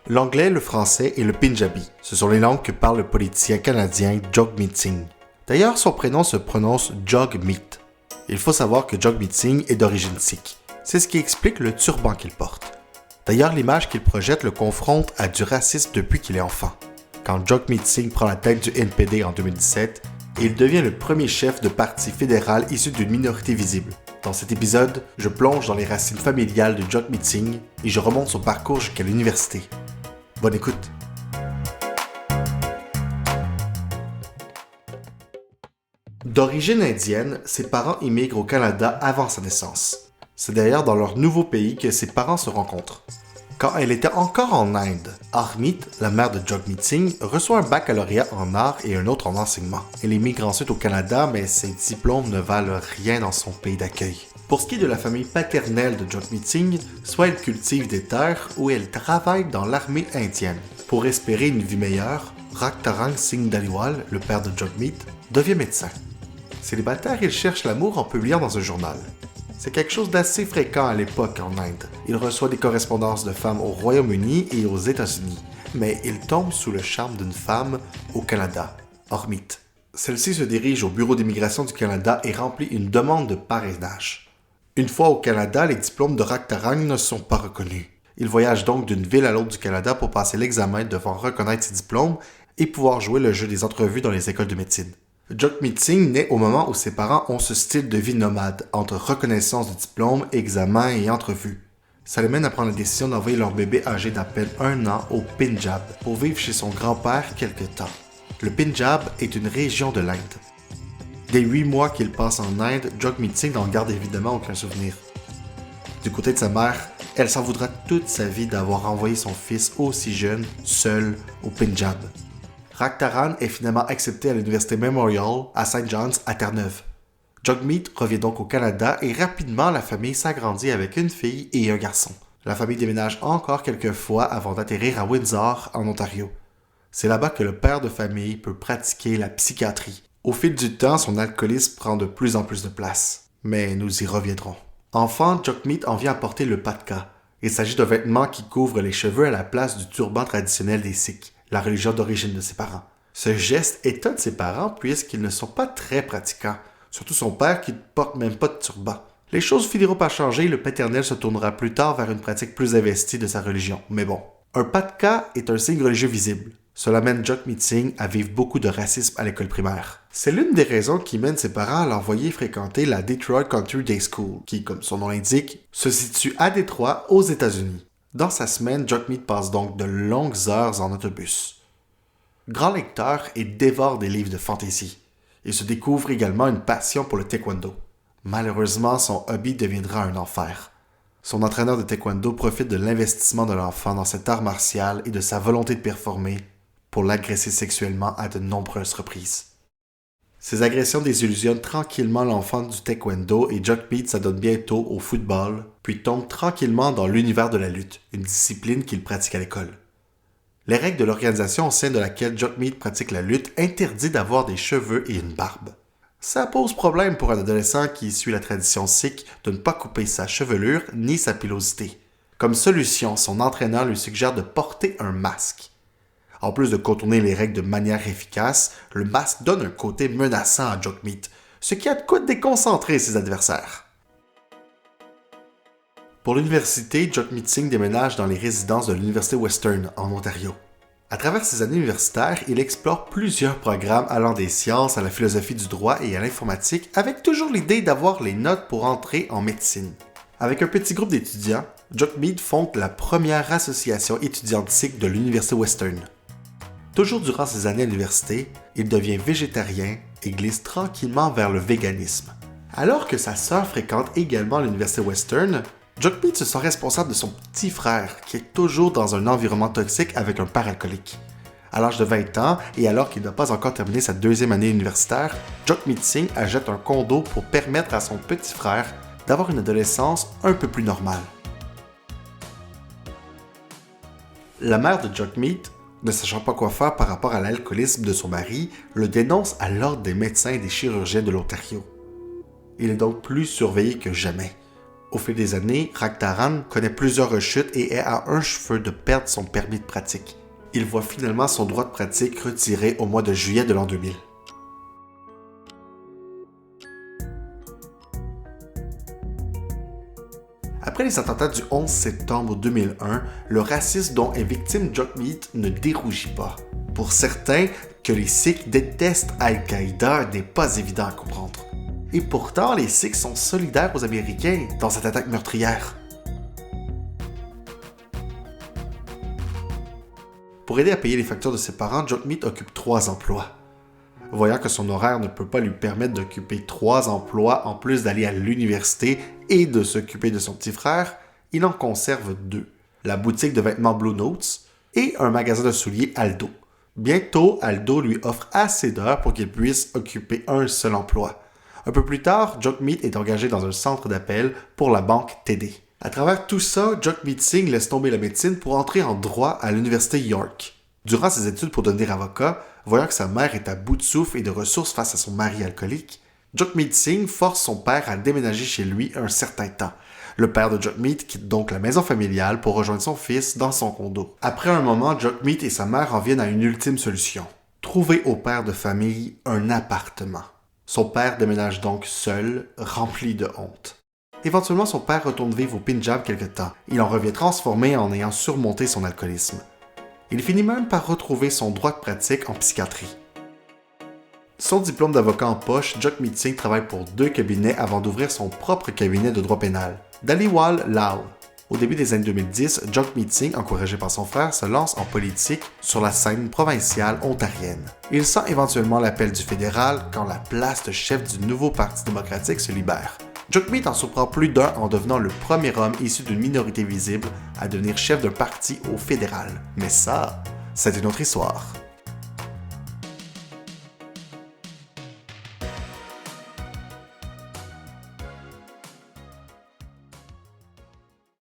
L'anglais, le français et le punjabi, ce sont les langues que parle le politicien canadien Jagmeet Singh. D'ailleurs, son prénom se prononce Jagmeet. Il faut savoir que Jagmeet Singh est d'origine sikh. C'est ce qui explique le turban qu'il porte. D'ailleurs, l'image qu'il projette le confronte à du racisme depuis qu'il est enfant. Quand Jagmeet Singh prend la tête du NPD en 2017, il devient le premier chef de parti fédéral issu d'une minorité visible. Dans cet épisode, je plonge dans les racines familiales de Jagmeet Singh et je remonte son parcours jusqu'à l'université. Bonne écoute! D'origine indienne, ses parents immigrent au Canada avant sa naissance. C'est d'ailleurs dans leur nouveau pays que ses parents se rencontrent. Quand elle était encore en Inde, Harmeet, la mère de Jagmeet Singh, reçoit un baccalauréat en art et un autre en enseignement. Elle émigre ensuite au Canada, mais ses diplômes ne valent rien dans son pays d'accueil. Pour ce qui est de la famille paternelle de Jagmeet Singh, soit elle cultive des terres ou elle travaille dans l'armée indienne. Pour espérer une vie meilleure, Raktarang Singh Dhaliwal, le père de Jagmeet, devient médecin. Célibataire, il cherche l'amour en publiant dans un journal. C'est quelque chose d'assez fréquent à l'époque en Inde. Il reçoit des correspondances de femmes au Royaume-Uni et aux États-Unis, mais il tombe sous le charme d'une femme au Canada, Harmeet. Celle-ci se dirige au Bureau d'immigration du Canada et remplit une demande de parrainage. Une fois au Canada, les diplômes de Raktarang ne sont pas reconnus. Il voyage donc d'une ville à l'autre du Canada pour passer l'examen devant reconnaître ses diplômes et pouvoir jouer le jeu des entrevues dans les écoles de médecine. Jagmeet Singh naît au moment où ses parents ont ce style de vie nomade, entre reconnaissance de diplôme, examen et entrevue. Ça les mène à prendre la décision d'envoyer leur bébé âgé d'à peine 1 an au Punjab pour vivre chez son grand-père quelque temps. Le Punjab est une région de l'Inde. Des 8 mois qu'il passe en Inde, Jagmeet Singh n'en garde évidemment aucun souvenir. Du côté de sa mère, elle s'en voudra toute sa vie d'avoir envoyé son fils aussi jeune, seul, au Punjab. Raktarang est finalement accepté à l'université Memorial à St. John's à Terre-Neuve. Jagmeet revient donc au Canada et rapidement la famille s'agrandit avec une fille et un garçon. La famille déménage encore quelques fois avant d'atterrir à Windsor, en Ontario. C'est là-bas que le père de famille peut pratiquer la psychiatrie. Au fil du temps, son alcoolisme prend de plus en plus de place. Mais nous y reviendrons. Enfant, Jagmeet en vient à porter le patka. Il s'agit d'un vêtement qui couvre les cheveux à la place du turban traditionnel des Sikhs, la religion d'origine de ses parents. Ce geste étonne ses parents puisqu'ils ne sont pas très pratiquants, surtout son père qui ne porte même pas de turban. Les choses finiront par changer et le paternel se tournera plus tard vers une pratique plus investie de sa religion. Mais bon, un patka est un signe religieux visible. Cela mène Jagmeet Singh à vivre beaucoup de racisme à l'école primaire. C'est l'une des raisons qui mène ses parents à l'envoyer fréquenter la Detroit Country Day School, qui, comme son nom l'indique, se situe à Détroit, aux États-Unis. Dans sa semaine, Jagmeet passe donc de longues heures en autobus. Grand lecteur et dévore des livres de fantasy. Il se découvre également une passion pour le taekwondo. Malheureusement, son hobby deviendra un enfer. Son entraîneur de taekwondo profite de l'investissement de l'enfant dans cet art martial et de sa volonté de performer pour l'agresser sexuellement à de nombreuses reprises. Ces agressions désillusionnent tranquillement l'enfant du taekwondo et Jagmeet s'adonne bientôt au football, puis tombe tranquillement dans l'univers de la lutte, une discipline qu'il pratique à l'école. Les règles de l'organisation au sein de laquelle Jagmeet pratique la lutte interdit d'avoir des cheveux et une barbe. Ça pose problème pour un adolescent qui suit la tradition sikh de ne pas couper sa chevelure ni sa pilosité. Comme solution, son entraîneur lui suggère de porter un masque. En plus de contourner les règles de manière efficace, le masque donne un côté menaçant à Jagmeet, ce qui a de quoi déconcentrer ses adversaires. Pour l'université, Jagmeet Singh déménage dans les résidences de l'Université Western, en Ontario. À travers ses années universitaires, il explore plusieurs programmes allant des sciences à la philosophie du droit et à l'informatique, avec toujours l'idée d'avoir les notes pour entrer en médecine. Avec un petit groupe d'étudiants, Jagmeet fonde la première association étudiante sikh de l'Université Western. Toujours durant ses années à l'université, il devient végétarien et glisse tranquillement vers le véganisme. Alors que sa sœur fréquente également l'Université Western, Jagmeet se sent responsable de son petit frère qui est toujours dans un environnement toxique avec un père alcoolique. À l'âge de 20 ans et alors qu'il n'a pas encore terminé sa deuxième année universitaire, Jagmeet Singh achète un condo pour permettre à son petit frère d'avoir une adolescence un peu plus normale. La mère de Jagmeet, ne sachant pas quoi faire par rapport à l'alcoolisme de son mari, le dénonce à l'ordre des médecins et des chirurgiens de l'Ontario. Il est donc plus surveillé que jamais. Au fil des années, Raktaran connaît plusieurs rechutes et est à un cheveu de perdre son permis de pratique. Il voit finalement son droit de pratique retiré au mois de juillet de l'an 2000. Après les attentats du 11 septembre 2001, le racisme dont est victime Jagmeet ne dérougit pas. Pour certains, que les Sikhs détestent Al-Qaïda n'est pas évident à comprendre. Et pourtant, les Sikhs sont solidaires aux Américains dans cette attaque meurtrière. Pour aider à payer les factures de ses parents, Jagmeet occupe 3 emplois. Voyant que son horaire ne peut pas lui permettre d'occuper 3 emplois en plus d'aller à l'université et de s'occuper de son petit frère, il en conserve 2. La boutique de vêtements Blue Notes et un magasin de souliers Aldo. Bientôt, Aldo lui offre assez d'heures pour qu'il puisse occuper un seul emploi. Un peu plus tard, Jagmeet est engagé dans un centre d'appel pour la banque TD. À travers tout ça, Jagmeet Singh laisse tomber la médecine pour entrer en droit à l'université York. Durant ses études pour devenir avocat, voyant que sa mère est à bout de souffle et de ressources face à son mari alcoolique, Jagmeet Singh force son père à déménager chez lui un certain temps. Le père de Jagmeet quitte donc la maison familiale pour rejoindre son fils dans son condo. Après un moment, Jagmeet et sa mère en viennent à une ultime solution. Trouver au père de famille un appartement. Son père déménage donc seul, rempli de honte. Éventuellement, son père retourne vivre au Punjab quelque temps. Il en revient transformé en ayant surmonté son alcoolisme. Il finit même par retrouver son droit de pratique en psychiatrie. Son diplôme d'avocat en poche, Jagmeet Singh travaille pour 2 cabinets avant d'ouvrir son propre cabinet de droit pénal, Dhaliwal Lal. Au début des années 2010, Jagmeet Singh, encouragé par son frère, se lance en politique sur la scène provinciale ontarienne. Il sent éventuellement l'appel du fédéral quand la place de chef du nouveau Parti démocratique se libère. Jagmeet en surprend plus d'un en devenant le premier homme issu d'une minorité visible à devenir chef d'un parti au fédéral. Mais ça, c'est une autre histoire.